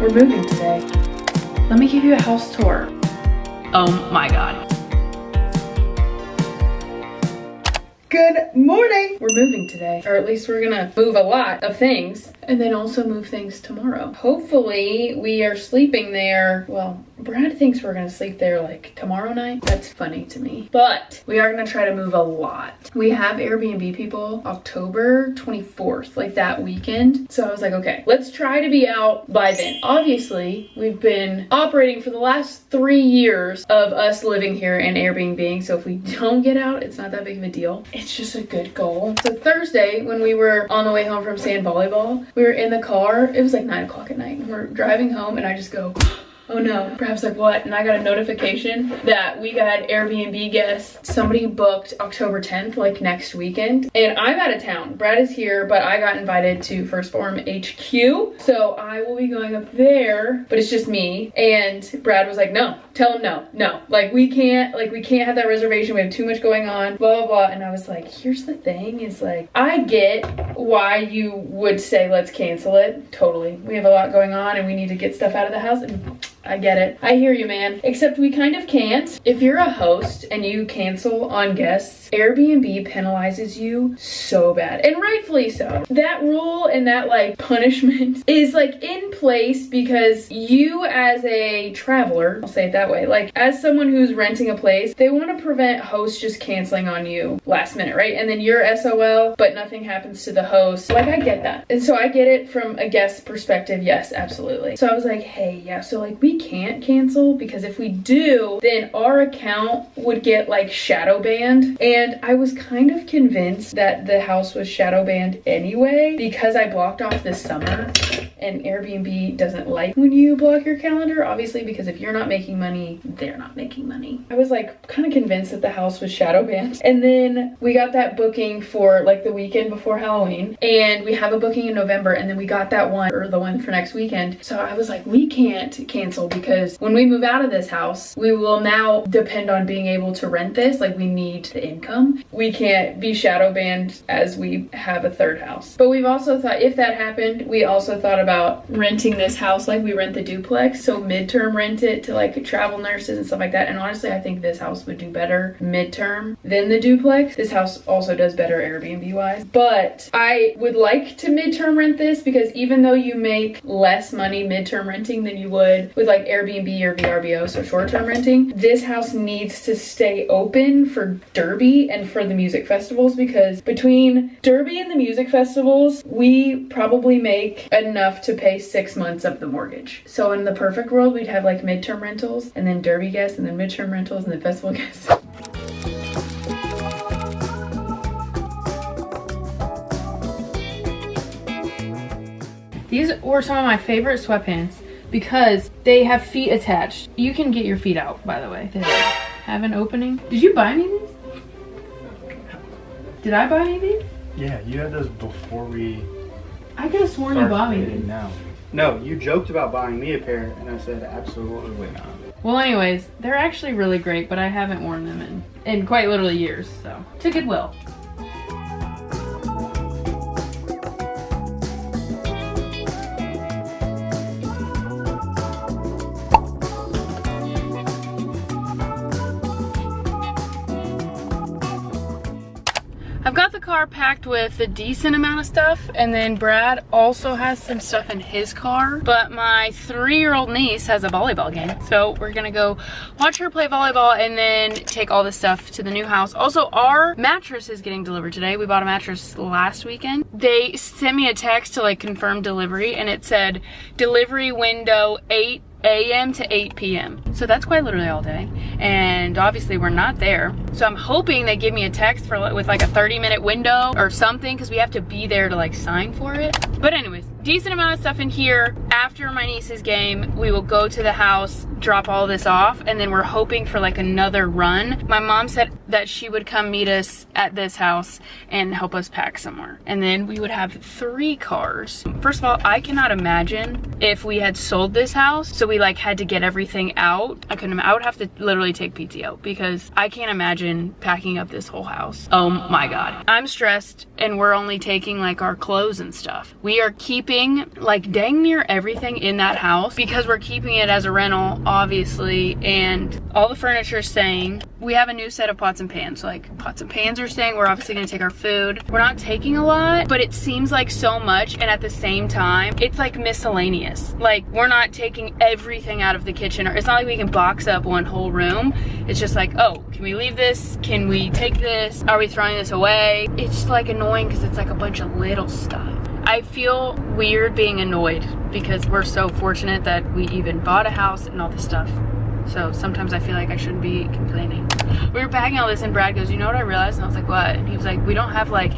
We're moving today. Let me give you a house tour. Oh my God. Good morning! We're moving today, or at least we're gonna move a lot of things and then also move things tomorrow. Hopefully we are sleeping there. Well, Brad thinks we're gonna sleep there like tomorrow night. That's funny to me. But we are gonna try to move a lot. We have Airbnb people October 24th, like that weekend. So I was like, okay, let's try to be out by then. Obviously, we've been operating for the last 3 years of us living here and Airbnb. So if we don't get out, it's not that big of a deal. It's just a good goal. So Thursday, when we were on the way home from sand volleyball, we were in the car. It was like 9 o'clock at night. And we're driving home and I just go, oh no. Perhaps like what? And I got a notification that we got Airbnb guests. Somebody booked October 10th, like next weekend. And I'm out of town. Brad is here, but I got invited to First Form HQ. So I will be going up there, but it's just me. And Brad was like, no, tell him no. Like we can't have that reservation. We have too much going on, blah, blah, blah. And I was like, here's the thing is like, I get why you would say, let's cancel it. Totally. We have a lot going on and we need to get stuff out of the house. And I get it. I hear you, man. Except we kind of can't. If you're a host and you cancel on guests, Airbnb penalizes you so bad. And rightfully so. That rule and that like punishment is like in place because you as a traveler, I'll say it that way, like as someone who's renting a place, they want to prevent hosts just canceling on you last minute, right? And then you're SOL, but nothing happens to the host. Like I get that. And so I get it from a guest perspective. Yes, absolutely. So I was like, hey, yeah, so like we can't cancel because if we do, then our account would get like shadow banned. And I was kind of convinced that the house was shadow banned anyway because I blocked off this summer and Airbnb doesn't like when you block your calendar, obviously, because if you're not making money, they're not making money. I was like kind of convinced that the house was shadow banned. And then we got that booking for like the weekend before Halloween and we have a booking in November and then we got that one or the one for next weekend. So I was like, we can't cancel because when we move out of this house, we will now depend on being able to rent this. Like we need the income. We can't be shadow banned as we have a third house. But we've also thought if that happened, we also thought about renting this house like we rent the duplex. So midterm rent it to like travel nurses and stuff like that. And honestly, I think this house would do better midterm than the duplex. This house also does better Airbnb wise. But I would like to midterm rent this because even though you make less money midterm renting than you would with like Airbnb or VRBO, so short-term renting, this house needs to stay open for Derby and for the music festivals because between Derby and the music festivals, we probably make enough to pay 6 months of the mortgage. So in the perfect world, we'd have like midterm rentals and then Derby guests and then midterm rentals and then festival guests. These were some of my favorite sweatpants because they have feet attached. You can get your feet out, by the way. They have an opening. Did you buy me these? Did I buy me these? Yeah, you had those before we... I could have sworn you bought me these. No, you joked about buying me a pair, and I said absolutely not. Well, anyways, they're actually really great, but I haven't worn them in quite literally years, so to Goodwill. I've got the car packed with a decent amount of stuff, and then Brad also has some stuff in his car, but my 3-year-old niece has a volleyball game, so we're gonna go watch her play volleyball and then take all this stuff to the new house. Also, our mattress is getting delivered today. We bought a mattress last weekend. They sent me a text to like confirm delivery, and it said delivery window 8 a.m. to 8 p.m. So that's quite literally all day. And obviously we're not there. So I'm hoping they give me a text with like a 30-minute window or something because we have to be there to like sign for it. But anyways, decent amount of stuff in here. After my niece's game, we will go to the house, drop all this off, and then we're hoping for like another run. My mom said that she would come meet us at this house and help us pack somewhere. And then we would have 3 cars. First of all, I cannot imagine if we had sold this house, so we like had to get everything out out, I would have to literally take PTO because I can't imagine packing up this whole house. Oh my God. I'm stressed and we're only taking like our clothes and stuff. We are keeping like dang near everything in that house because we're keeping it as a rental, obviously, and all the furniture is staying. We have a new set of pots and pans. So like pots and pans are staying. We're obviously gonna take our food. We're not taking a lot, but it seems like so much, and at the same time, it's like miscellaneous. Like we're not taking everything out of the kitchen, or it's not like we can box up one whole room. It's just like, oh, can we leave this? Can we take this? Are we throwing this away? It's just like annoying because it's like a bunch of little stuff. I feel weird being annoyed because we're so fortunate that we even bought a house and all this stuff. So sometimes I feel like I shouldn't be complaining. We were bagging all this and Brad goes, you know what I realized? And I was like, what? And he was like, we don't have like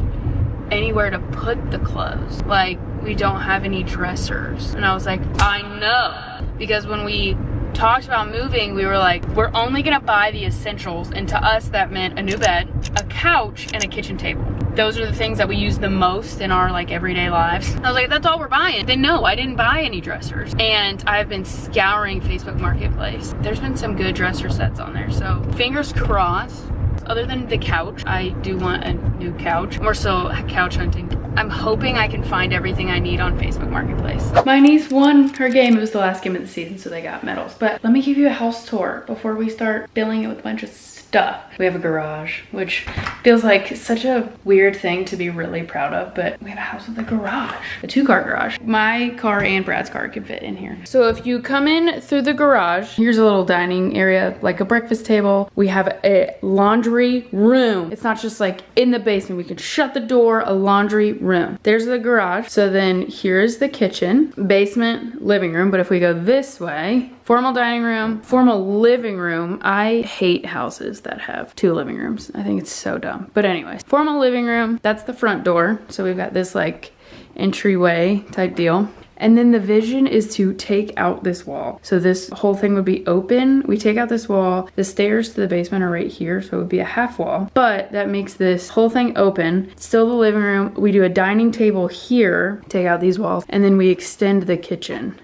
anywhere to put the clothes. Like we don't have any dressers. And I was like, I know. Because when we talked about moving, we were like, we're only gonna buy the essentials. And to us, that meant a new bed, a couch, and a kitchen table. Those are the things that we use the most in our like everyday lives. I was like, that's all we're buying. Then no, I didn't buy any dressers. And I've been scouring Facebook Marketplace. There's been some good dresser sets on there. So fingers crossed. Other than the couch, I do want a new couch. We're still couch hunting. I'm hoping I can find everything I need on Facebook Marketplace. My niece won her game. It was the last game of the season, so they got medals. But let me give you a house tour before we start filling it with a bunch of stuff. We have a garage, which feels like such a weird thing to be really proud of, but we have a house with a garage, a 2-car garage. My car and Brad's car can fit in here. So if you come in through the garage, here's a little dining area, like a breakfast table. We have a laundry room. It's not just like in the basement. We can shut the door, a laundry room. There's the garage. So then here's the kitchen, basement, living room. But if we go this way, formal dining room, formal living room. I hate houses that have 2 living rooms. I think it's so dumb. But anyways, formal living room, that's the front door. So we've got this like entryway type deal. And then the vision is to take out this wall. So this whole thing would be open. We take out this wall. The stairs to the basement are right here, so it would be a half wall. But that makes this whole thing open. Still the living room. We do a dining table here, take out these walls, and then we extend the kitchen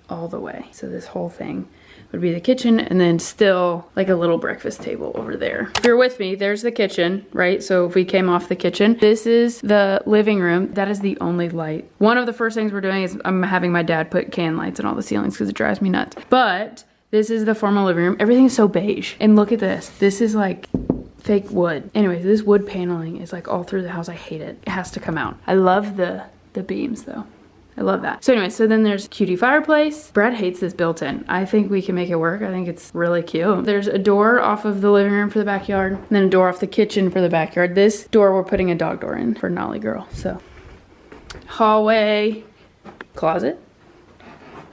all the way. So this whole thing would be the kitchen, and then still like a little breakfast table over there. If you're with me, there's the kitchen, right? So if we came off the kitchen, this is the living room. That is the only light. One of the first things we're doing is I'm having my dad put can lights in all the ceilings because it drives me nuts. But this is the formal living room. Everything is so beige. And look at this. This is like fake wood. Anyways, this wood paneling is like all through the house. I hate it. It has to come out. I love the beams though. I love that. So anyway, so then there's cutie fireplace. Brad hates this built-in. I think we can make it work. I think it's really cute. There's a door off of the living room for the backyard, and then a door off the kitchen for the backyard. This door, we're putting a dog door in for Nolly Girl. So hallway, closet,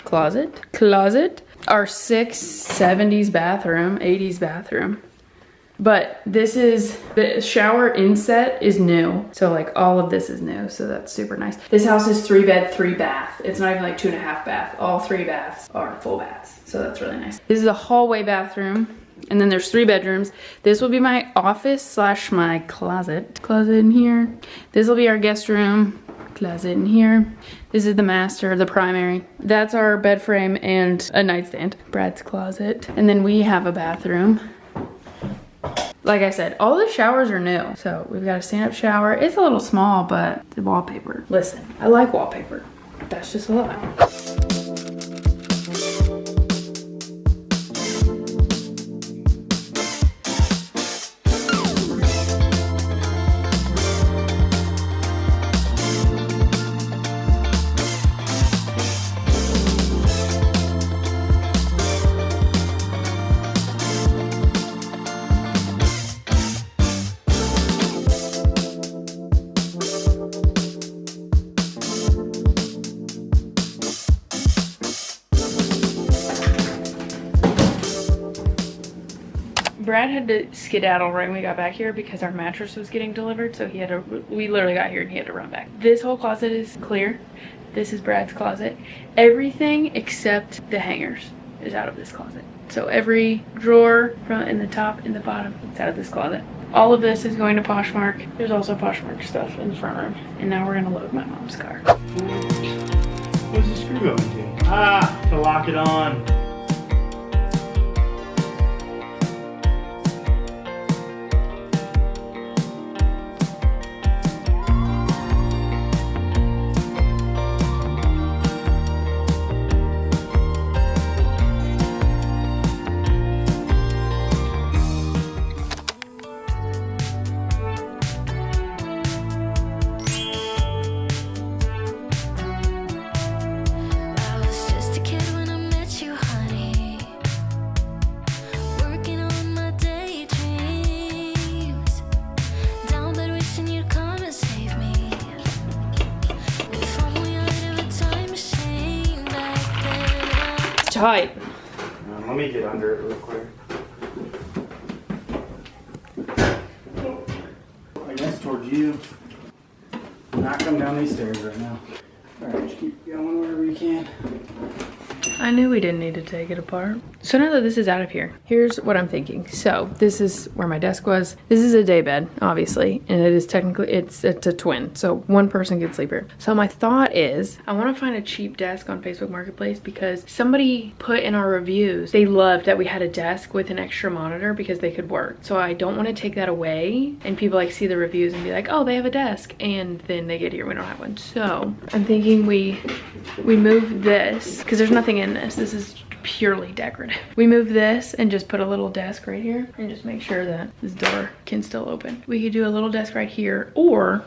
closet, closet. Our 70s bathroom, 80s bathroom. But this is, the shower inset is new. So like all of this is new. So that's super nice. This house is 3 bed, 3 bath. It's not even like 2.5 bath. All 3 baths are full baths. So that's really nice. This is a hallway bathroom. And then there's 3 bedrooms. This will be my office slash my closet. Closet in here. This will be our guest room. Closet in here. This is the master, the primary. That's our bed frame and a nightstand. Brad's closet. And then we have a bathroom. Like I said, all the showers are new. So we've got a stand-up shower. It's a little small, but the wallpaper. Listen, I like wallpaper. That's just a lot. Brad had to skedaddle right when we got back here because our mattress was getting delivered, so we literally got here and he had to run back. This whole closet is clear. This is Brad's closet. Everything except the hangers is out of this closet. So every drawer from in the top and the bottom is out of this closet. All of this is going to Poshmark. There's also Poshmark stuff in the front room. And now we're gonna load my mom's car. What's the screw going to? Ah, to lock it on. tight. Let me get under it real quick. I guess towards you. Not come down these stairs right now. Alright, just keep going wherever you can. I knew we didn't need to take it apart. So now that this is out of here, here's what I'm thinking. So this is where my desk was. This is a day bed, obviously, and it is technically, it's a twin. So one person can sleep here. So my thought is, I want to find a cheap desk on Facebook Marketplace because somebody put in our reviews, they loved that we had a desk with an extra monitor because they could work. So I don't want to take that away and people like see the reviews and be like, oh, they have a desk, and then they get here, we don't have one. So I'm thinking we move this because there's nothing in this. This is purely decorative. We move this and just put a little desk right here and just make sure that this door can still open. We could do a little desk right here, or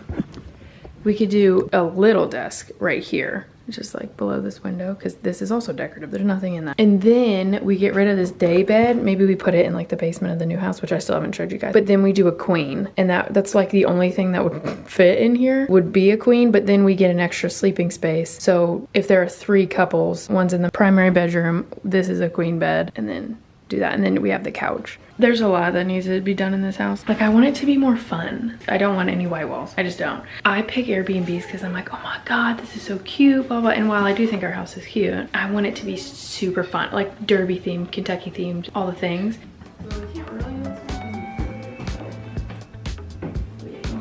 we could do a little desk right here, just like below this window, because this is also decorative. There's nothing in that. And then we get rid of this day bed. Maybe we put it in like the basement of the new house, which I still haven't showed you guys. But then we do a queen, and that's like the only thing that would fit in here would be a queen. But then we get an extra sleeping space. So if there are 3 couples, one's in the primary bedroom, this is a queen bed, and then do that. And then we have the couch. There's a lot that needs to be done in this house. Like, I want it to be more fun. I don't want any white walls. I just don't. I pick Airbnbs because I'm like, oh my God, this is so cute, blah, blah. And while I do think our house is cute, I want it to be super fun. Like Derby themed, Kentucky themed, all the things. Well, we can't really.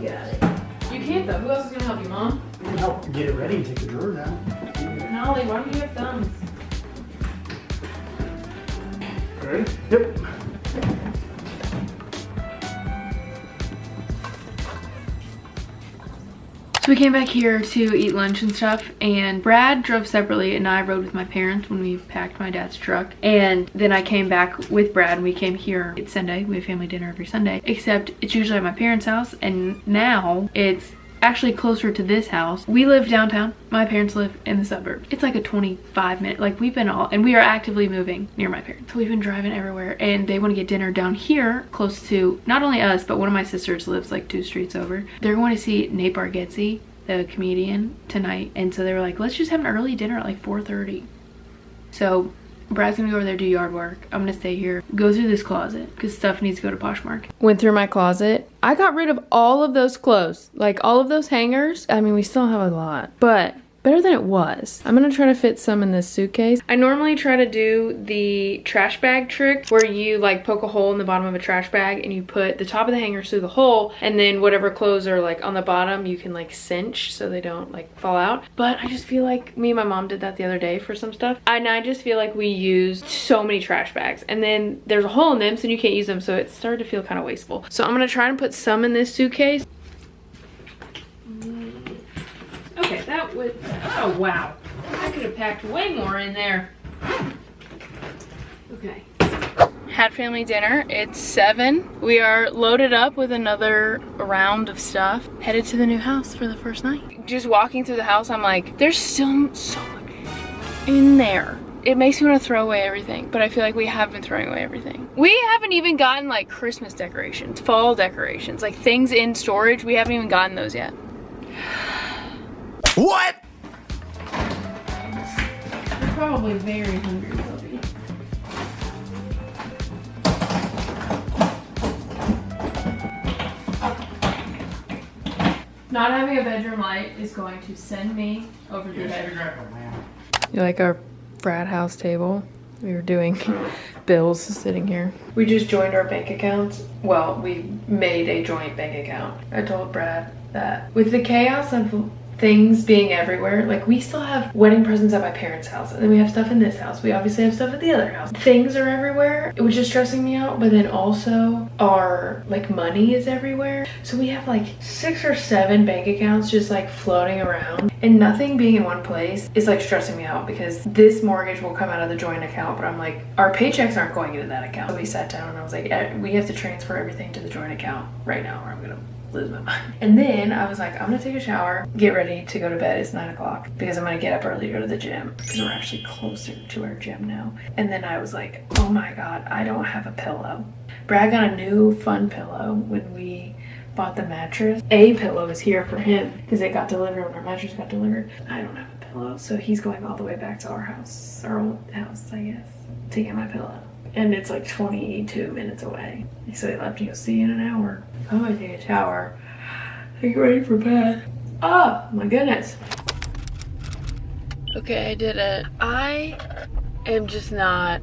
You got it. You can't though. Who else is gonna help you, Mom? You can help get it ready and take the drawers out. Nolly, why don't you have thumbs? Ready? Yep. So we came back here to eat lunch and stuff, and Brad drove separately and I rode with my parents when we packed my dad's truck. And then I came back with Brad and we came here. It's Sunday. We have family dinner every Sunday, except it's usually at my parents' house, and now it's actually closer to this house. We live downtown. My parents live in the suburbs. It's like a 25-minute, like we've been all, and we are actively moving near my parents. So we've been driving everywhere, and they want to get dinner down here close to not only us, but one of my sisters lives like 2 streets over. They're going to see Nate Bargatze, the comedian, tonight. And so they were like, let's just have an early dinner at like 4:30. So Brad's gonna go over there, do yard work. I'm gonna stay here, go through this closet because stuff needs to go to Poshmark. Went through my closet. I got rid of all of those clothes, like all of those hangers. I mean, we still have a lot, but better than it was. I'm gonna try to fit some in this suitcase. I normally try to do the trash bag trick where you like poke a hole in the bottom of a trash bag and you put the top of the hangers through the hole, and then whatever clothes are like on the bottom you can like cinch so they don't like fall out. But I just feel like me and my mom did that the other day for some stuff, and I just feel like we used so many trash bags and then there's a hole in them so you can't use them, so it started to feel kind of wasteful. So I'm gonna try and put some in this suitcase. Okay, that would, oh wow. I could have packed way more in there. Okay. Had family dinner. It's 7. We are loaded up with another round of stuff. Headed to the new house for the first night. Just walking through the house, I'm like, there's still so much in there. It makes me want to throw away everything, but I feel like we have been throwing away everything. We haven't even gotten like Christmas decorations, fall decorations, like things in storage. We haven't even gotten those yet. What? You're probably very hungry, Sophie. Not having a bedroom light is going to send me over the edge. You like our frat house table? We were doing bills sitting here. We just joined our bank accounts. Well, we made a joint bank account. I told Brad that with the chaos of things being everywhere, like we still have wedding presents at my parents' house, and then we have stuff in this house. We obviously have stuff at the other house. Things are everywhere, which is stressing me out, but then also our like money is everywhere. So we have like 6 or 7 bank accounts just like floating around, and nothing being in one place is like stressing me out because this mortgage will come out of the joint account, but I'm like, our paychecks aren't going into that account. So we sat down and I was like, we have to transfer everything to the joint account right now or I'm gonna lose my mind. And then I was like, I'm gonna take a shower, get ready to go to bed. It's 9 o'clock because I'm gonna get up early to go to the gym because we're actually closer to our gym now. And then I was like, oh my God, I don't have a pillow. Brad got a new fun pillow when we bought the mattress. A pillow is here for him because it got delivered when our mattress got delivered. I don't have a pillow. pillow. So he's going all the way back to our house, our old house, I guess, to get my pillow. And it's like 22 minutes away. So he left, he'll see you in an hour. I'm gonna take a shower. Get ready for bed. Oh my goodness. Okay, I did it. I am just not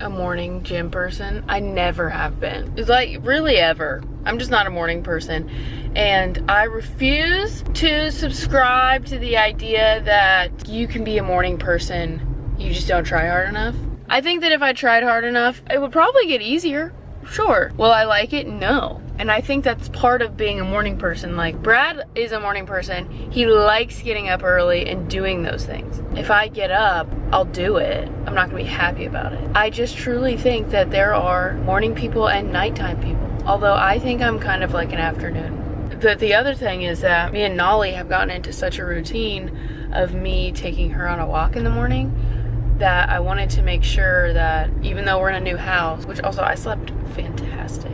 a morning gym person. I never have been. It's like, really ever. I'm just not a morning person. And I refuse to subscribe to the idea that you can be a morning person, you just don't try hard enough. I think that if I tried hard enough, it would probably get easier. Sure. Will I like it? No. And I think that's part of being a morning person. Like, Brad is a morning person. He likes getting up early and doing those things. If I get up, I'll do it. I'm not gonna be happy about it. I just truly think that there are morning people and nighttime people. Although I think I'm kind of like an afternoon. But the other thing is that me and Nolly have gotten into such a routine of me taking her on a walk in the morning that I wanted to make sure that even though we're in a new house, which also I slept fantastic,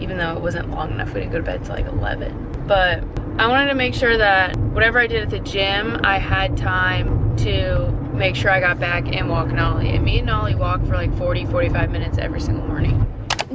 even though it wasn't long enough, we didn't go to bed till like 11. But I wanted to make sure that whatever I did at the gym, I had time to make sure I got back and walk Nolly. And me and Nolly walk for like 40-45 minutes every single morning.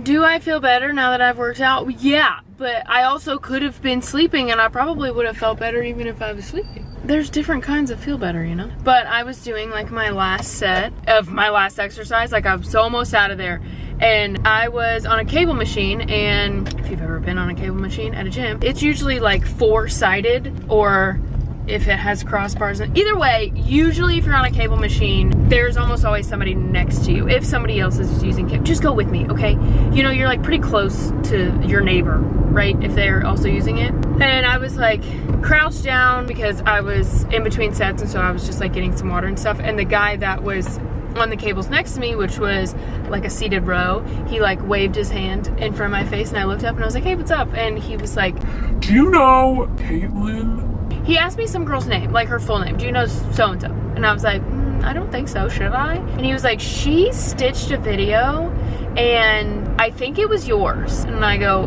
Do I feel better now that I've worked out? Yeah, but I also could have been sleeping and I probably would have felt better even if I was sleeping. There's different kinds of feel better, you know? But I was doing like my last set of my last exercise, like I was almost out of there. And I was on a cable machine, and if you've ever been on a cable machine at a gym, it's usually like 4-sided, or if it has crossbars. Either way, usually if you're on a cable machine, there's almost always somebody next to you. If somebody else is using cable, just go with me, okay? You know, you're like pretty close to your neighbor, right? If they're also using it. And I was like crouched down because I was in between sets, and so I was just like getting some water and stuff. And the guy that was on the cables next to me, which was like a seated row, he like waved his hand in front of my face, and I looked up and I was like, hey, what's up? And he was like, do you know Caitlin? He asked me some girl's name, like her full name. Do you know so-and-so? And I was like, I don't think so, should I? And he was like, she stitched a video and I think it was yours. And I go,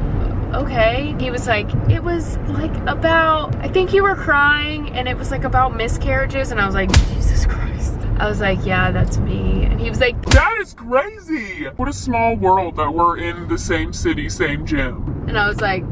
okay. He was like, it was like about, I think you were crying and it was like about miscarriages. And I was like, Jesus Christ. I was like, yeah, that's me. And he was like, that is crazy. What a small world that we're in the same city, same gym. And I was like,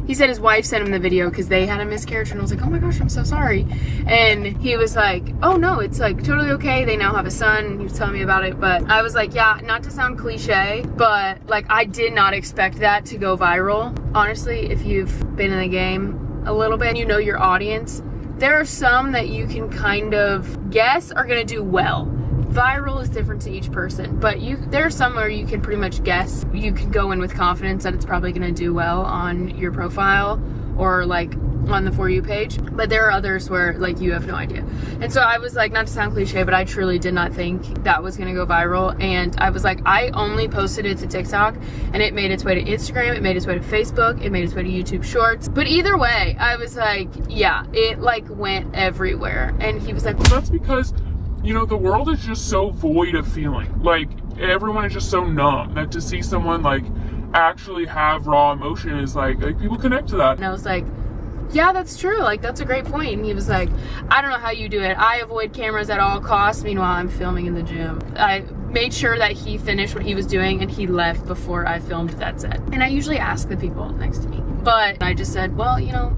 he said his wife sent him the video because they had a miscarriage, and I was like, oh my gosh, I'm so sorry. And he was like, oh no, it's like totally okay, they now have a son, and he was telling me about it. But I was like, yeah, not to sound cliche, but like I did not expect that to go viral. Honestly, if you've been in the game a little bit, you know your audience, there are some that you can kind of guess are gonna do well. Viral is different to each person, but there are some where you can pretty much guess. You can go in with confidence that it's probably gonna do well on your profile or like on the For You page, but there are others where like you have no idea. And so I was like, not to sound cliche, but I truly did not think that was gonna go viral. And I was like, I only posted it to TikTok, and it made its way to Instagram, it made its way to Facebook, it made its way to YouTube Shorts. But either way, I was like, yeah, it like went everywhere. And he was like, that's because, you know, the world is just so void of feeling. Like, everyone is just so numb that to see someone like actually have raw emotion is like people connect to that. And I was like, yeah, that's true. Like, that's a great point. And he was like, I don't know how you do it. I avoid cameras at all costs. Meanwhile, I'm filming in the gym. I made sure that he finished what he was doing and he left before I filmed that set. And I usually ask the people next to me. But I just said, well, you know,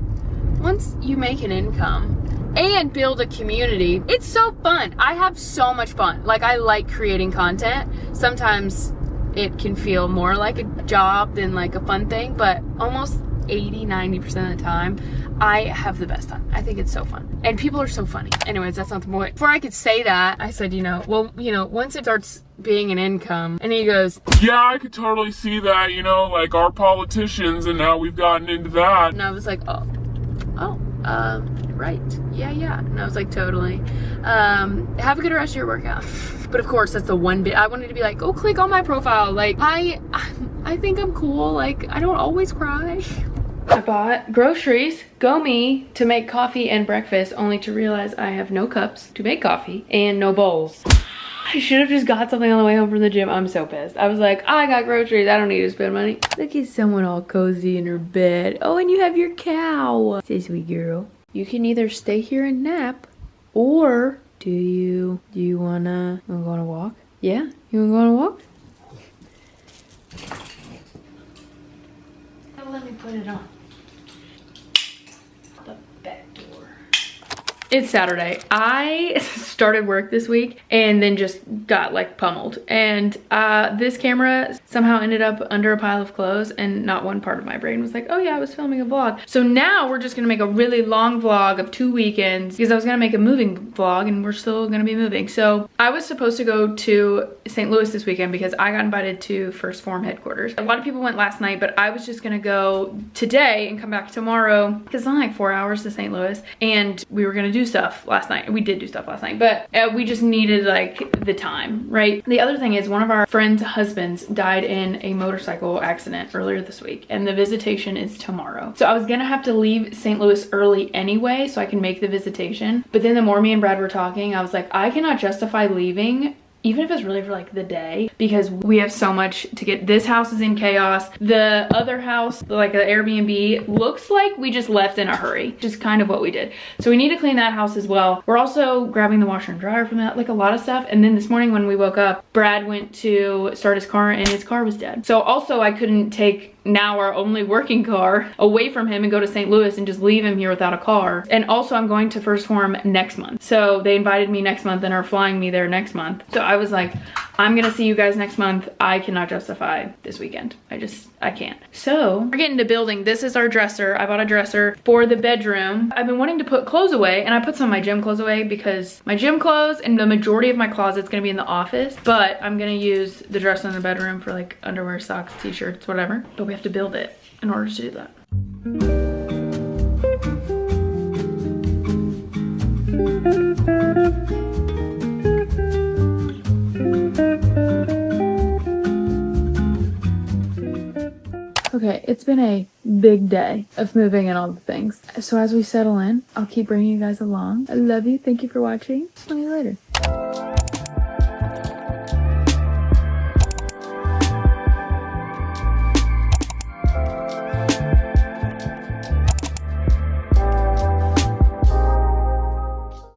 once you make an income and build a community, it's so fun. I have so much fun. Like, I like creating content. Sometimes it can feel more like a job than like a fun thing, but almost 80-90% of the time, I have the best time. I think it's so fun. And people are so funny. Anyways, that's not the point. Before I could say that, I said, you know, well, you know, once it starts being an income, and he goes, yeah, I could totally see that, you know, like our politicians, and now we've gotten into that. And I was like, right, yeah. And I was like, totally. Have a good rest of your workout. But of course, that's the one bit I wanted to be like, go click on my profile. Like, I think I'm cool. Like, I don't always cry. I bought groceries, go me, to make coffee and breakfast, only to realize I have no cups to make coffee and no bowls. I should have just got something on the way home from the gym. I'm so pissed. I was like, I got groceries. I don't need to spend money. Look at someone all cozy in her bed. Oh, and you have your cow. Say, sweet girl. You can either stay here and nap, or do you wanna go on a walk? Yeah, you wanna go on a walk? Now let me put it on. The back door. It's Saturday. I started work this week and then just got like pummeled. And this camera somehow ended up under a pile of clothes, and not one part of my brain was like, oh yeah, I was filming a vlog. So now we're just gonna make a really long vlog of 2 weekends, because I was gonna make a moving vlog and we're still gonna be moving. So I was supposed to go to St. Louis this weekend because I got invited to First Form headquarters. A lot of people went last night, but I was just gonna go today and come back tomorrow, because it's only like 4 hours to St. Louis, and we were gonna do stuff last night. We did do stuff last night, but we just needed like the time, right? The other thing is, one of our friends' husbands died in a motorcycle accident earlier this week, and the visitation is tomorrow. So I was gonna have to leave St. Louis early anyway so I can make the visitation. But then the more me and Brad were talking, I was like, I cannot justify leaving, even if it's really for like the day, because we have so much to get. This house is in chaos. The other house, like the Airbnb, looks like we just left in a hurry, which is kind of what we did. So we need to clean that house as well. We're also grabbing the washer and dryer from that, like a lot of stuff. And then this morning when we woke up, Brad went to start his car and his car was dead. So also I couldn't take now our only working car away from him and go to St. Louis and just leave him here without a car. And also I'm going to First Form next month. So they invited me next month and are flying me there next month. So I was like, I'm gonna see you guys next month. I cannot justify this weekend. I can't. So we're getting to building. This is our dresser. I bought a dresser for the bedroom. I've been wanting to put clothes away, and I put some of my gym clothes away because my gym clothes and the majority of my closet's gonna be in the office, but I'm gonna use the dresser in the bedroom for like underwear, socks, t-shirts, whatever. But we have to build it in order to do that. Okay, it's been a big day of moving and all the things. So as we settle in, I'll keep bringing you guys along. I love you. Thank you for watching. See you later.